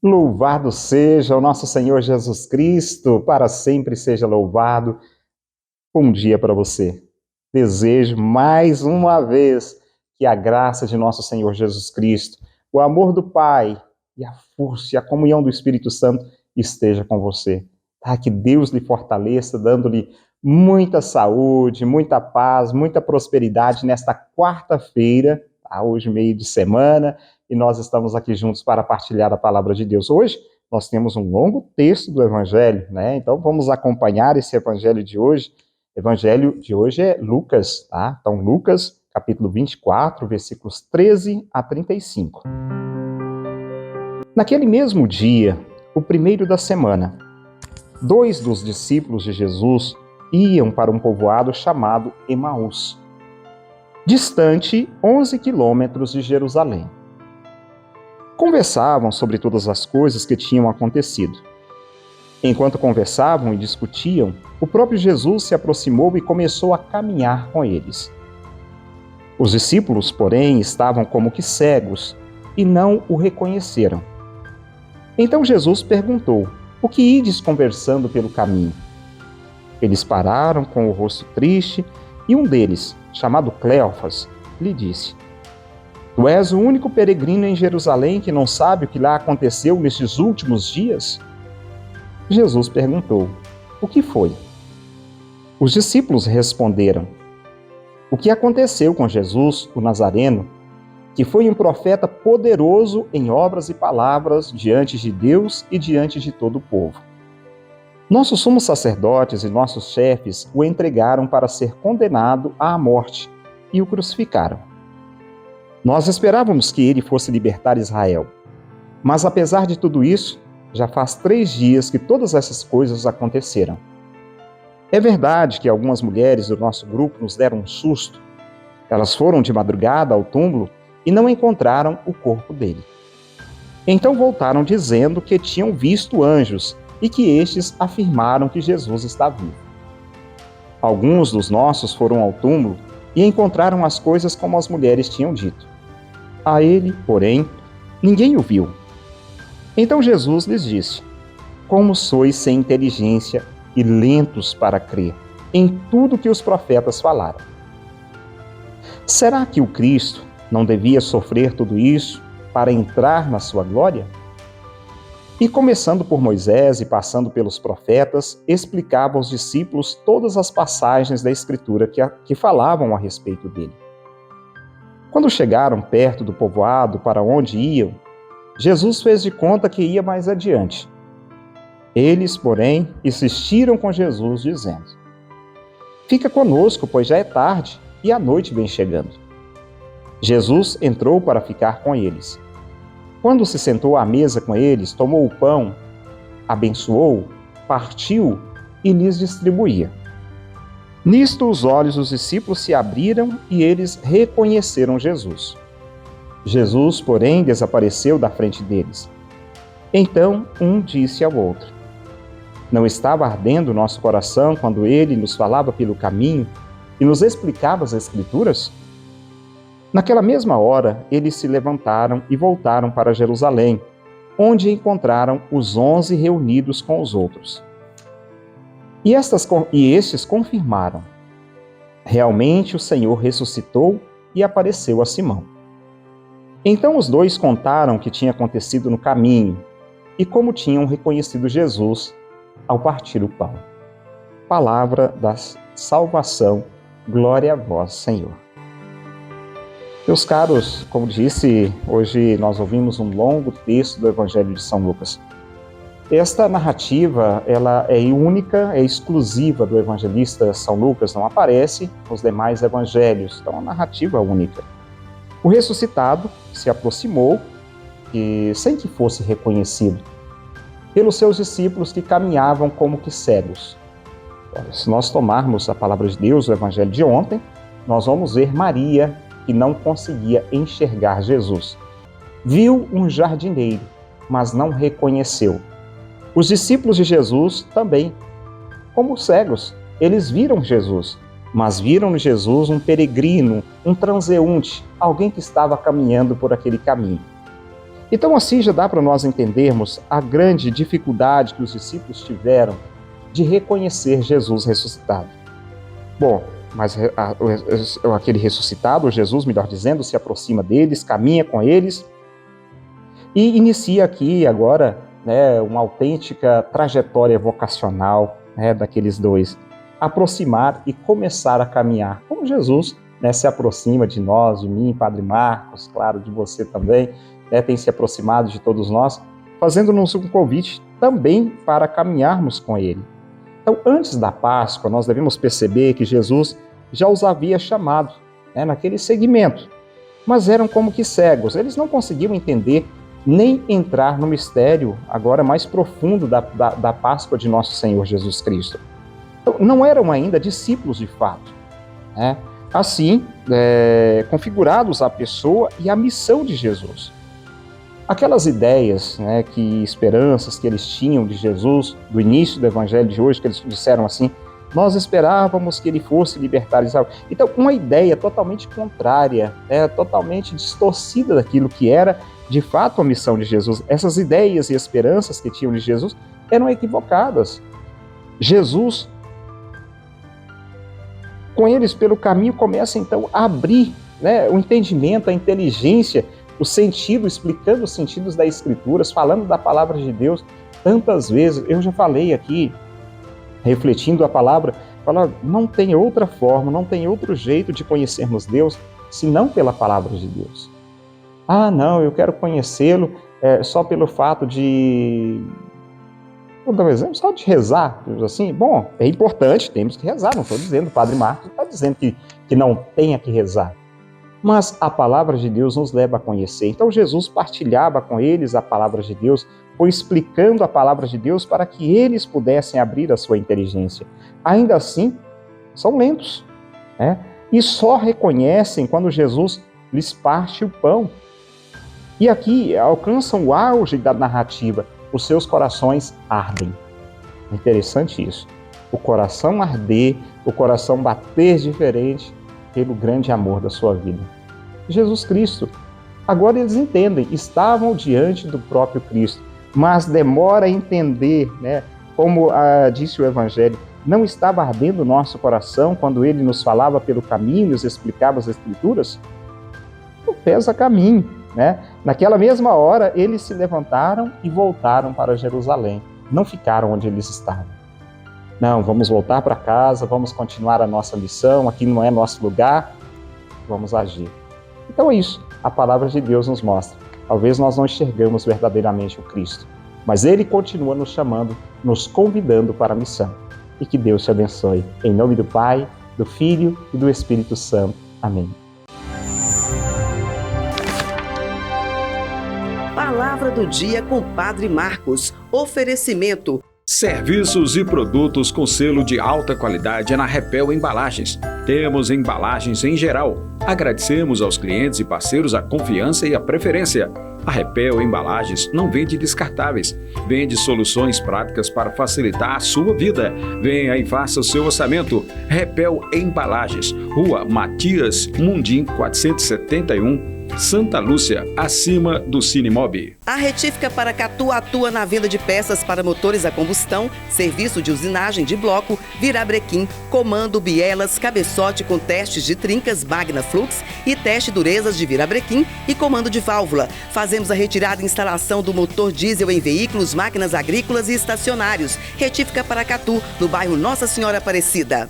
Louvado seja o nosso Senhor Jesus Cristo, para sempre seja louvado. Bom dia para você. Desejo mais uma vez que a graça de nosso Senhor Jesus Cristo, o amor do Pai e a força e a comunhão do Espírito Santo esteja com você. Tá? Que Deus lhe fortaleça, dando-lhe muita saúde, muita paz, muita prosperidade nesta quarta-feira, tá? Hoje meio de semana, e nós estamos aqui juntos para partilhar a palavra de Deus. Hoje nós temos um longo texto do Evangelho, né? Então vamos acompanhar esse Evangelho de hoje. O Evangelho de hoje é Lucas, tá? Então Lucas, capítulo 24, versículos 13 a 35. Naquele mesmo dia, o primeiro da semana, 2 dos discípulos de Jesus iam para um povoado chamado Emaús, distante 11 quilômetros de Jerusalém. Conversavam sobre todas as coisas que tinham acontecido. Enquanto conversavam e discutiam, o próprio Jesus se aproximou e começou a caminhar com eles. Os discípulos, porém, estavam como que cegos e não o reconheceram. Então Jesus perguntou: "O que ides conversando pelo caminho?" Eles pararam com o rosto triste e um deles, chamado Cleofas, lhe disse: "Tu és o único peregrino em Jerusalém que não sabe o que lá aconteceu nestes últimos dias?" Jesus perguntou: "O que foi?" Os discípulos responderam: "O que aconteceu com Jesus, o Nazareno, que foi um profeta poderoso em obras e palavras diante de Deus e diante de todo o povo. Nossos sumos sacerdotes e nossos chefes o entregaram para ser condenado à morte e o crucificaram. Nós esperávamos que ele fosse libertar Israel, mas apesar de tudo isso, já faz 3 dias que todas essas coisas aconteceram. É verdade que algumas mulheres do nosso grupo nos deram um susto. Elas foram de madrugada ao túmulo e não encontraram o corpo dele. Então voltaram dizendo que tinham visto anjos e que estes afirmaram que Jesus está vivo. Alguns dos nossos foram ao túmulo e encontraram as coisas como as mulheres tinham dito. A ele, porém, ninguém o viu. Então Jesus lhes disse: Como sois sem inteligência e lentos para crer em tudo que os profetas falaram. Será que o Cristo não devia sofrer tudo isso para entrar na sua glória? E começando por Moisés e passando pelos profetas, explicava aos discípulos todas as passagens da Escritura que falavam a respeito dele. Quando chegaram perto do povoado para onde iam, Jesus fez de conta que ia mais adiante. Eles, porém, insistiram com Jesus, dizendo: Fica conosco, pois já é tarde e a noite vem chegando. Jesus entrou para ficar com eles. Quando se sentou à mesa com eles, tomou o pão, abençoou, partiu e lhes distribuía. Nisto os olhos dos discípulos se abriram e eles reconheceram Jesus. Jesus, porém, desapareceu da frente deles. Então um disse ao outro: Não estava ardendo o nosso coração quando ele nos falava pelo caminho e nos explicava as Escrituras? Naquela mesma hora, eles se levantaram e voltaram para Jerusalém, onde encontraram os 11 reunidos com os outros. E estes confirmaram: Realmente o Senhor ressuscitou e apareceu a Simão. Então os dois contaram o que tinha acontecido no caminho e como tinham reconhecido Jesus ao partir o pão. Palavra da salvação, glória a vós, Senhor. Meus caros, como disse, hoje nós ouvimos um longo texto do Evangelho de São Lucas. Esta narrativa, ela é única, é exclusiva do evangelista São Lucas, não aparece nos demais evangelhos, então é uma narrativa única. O ressuscitado se aproximou, sem que fosse reconhecido, pelos seus discípulos que caminhavam como que cegos. Se nós tomarmos a palavra de Deus, o evangelho de ontem, nós vamos ver Maria, que não conseguia enxergar Jesus. Viu um jardineiro, mas não reconheceu. Os discípulos de Jesus também, como cegos, eles viram Jesus, mas viram em Jesus um peregrino, um transeunte, alguém que estava caminhando por aquele caminho. Então, assim já dá para nós entendermos a grande dificuldade que os discípulos tiveram de reconhecer Jesus ressuscitado. Bom, mas aquele ressuscitado, Jesus, melhor dizendo, se aproxima deles, caminha com eles e inicia aqui agora, né, uma autêntica trajetória vocacional, né, daqueles dois, aproximar e começar a caminhar, como Jesus, né, se aproxima de nós, de mim, Padre Marcos, claro, de você também, né, tem se aproximado de todos nós, fazendo-nos um convite também para caminharmos com Ele. Então, antes da Páscoa, nós devemos perceber que Jesus já os havia chamado, né, naquele segmento, mas eram como que cegos, eles não conseguiam entender nem entrar no mistério agora mais profundo da Páscoa de nosso Senhor Jesus Cristo. Então, não eram ainda discípulos de fato, né? Assim, configurados a pessoa e a missão de Jesus. Aquelas ideias, né, esperanças que eles tinham de Jesus, do início do Evangelho de hoje, que eles disseram assim, nós esperávamos que ele fosse libertar Israel. Então, uma ideia totalmente contrária, totalmente distorcida daquilo que era, de fato, a missão de Jesus. Essas ideias e esperanças que tinham de Jesus eram equivocadas. Jesus, com eles pelo caminho, começa então a abrir, né, o entendimento, a inteligência, o sentido, explicando os sentidos das Escrituras, falando da palavra de Deus tantas vezes. Eu já falei aqui, refletindo a palavra, não tem outra forma, não tem outro jeito de conhecermos Deus, senão pela palavra de Deus. Ah, não, eu quero conhecê-lo só pelo fato de... Vou dar um exemplo, só de rezar, assim. Bom, é importante, temos que rezar, não estou dizendo, o Padre Marcos está dizendo que não tenha que rezar. Mas a palavra de Deus nos leva a conhecer. Então Jesus partilhava com eles a palavra de Deus, foi explicando a palavra de Deus para que eles pudessem abrir a sua inteligência. Ainda assim, são lentos, né? E só reconhecem quando Jesus lhes parte o pão. E aqui alcançam o auge da narrativa, os seus corações ardem. É interessante isso. O coração arder, o coração bater diferente, pelo grande amor da sua vida. Jesus Cristo. Agora eles entendem, estavam diante do próprio Cristo, mas demora a entender, né? Como disse o Evangelho, não estava ardendo o nosso coração quando ele nos falava pelo caminho, nos explicava as Escrituras? O pesa caminho, né? Naquela mesma hora, eles se levantaram e voltaram para Jerusalém. Não ficaram onde eles estavam. Não, vamos voltar para casa, vamos continuar a nossa missão, aqui não é nosso lugar, vamos agir. Então é isso, a palavra de Deus nos mostra. Talvez nós não enxergamos verdadeiramente o Cristo, mas Ele continua nos chamando, nos convidando para a missão. E que Deus te abençoe. Em nome do Pai, do Filho e do Espírito Santo. Amém. Palavra do dia com Padre Marcos. Oferecimento. Serviços e produtos com selo de alta qualidade é na Repel Embalagens. Temos embalagens em geral. Agradecemos aos clientes e parceiros a confiança e a preferência. A Repel Embalagens não vende descartáveis, vende soluções práticas para facilitar a sua vida. Venha e faça o seu orçamento. Repel Embalagens, Rua Matias Mundim 471, Santa Lúcia, acima do Cinemob. A Retífica Paracatu atua na venda de peças para motores a combustão, serviço de usinagem de bloco, virabrequim, comando, bielas, cabeçote com testes de trincas Magna Flux e teste durezas de virabrequim e comando de válvula. Fazemos a retirada e instalação do motor diesel em veículos, máquinas agrícolas e estacionários. Retífica Paracatu, no bairro Nossa Senhora Aparecida.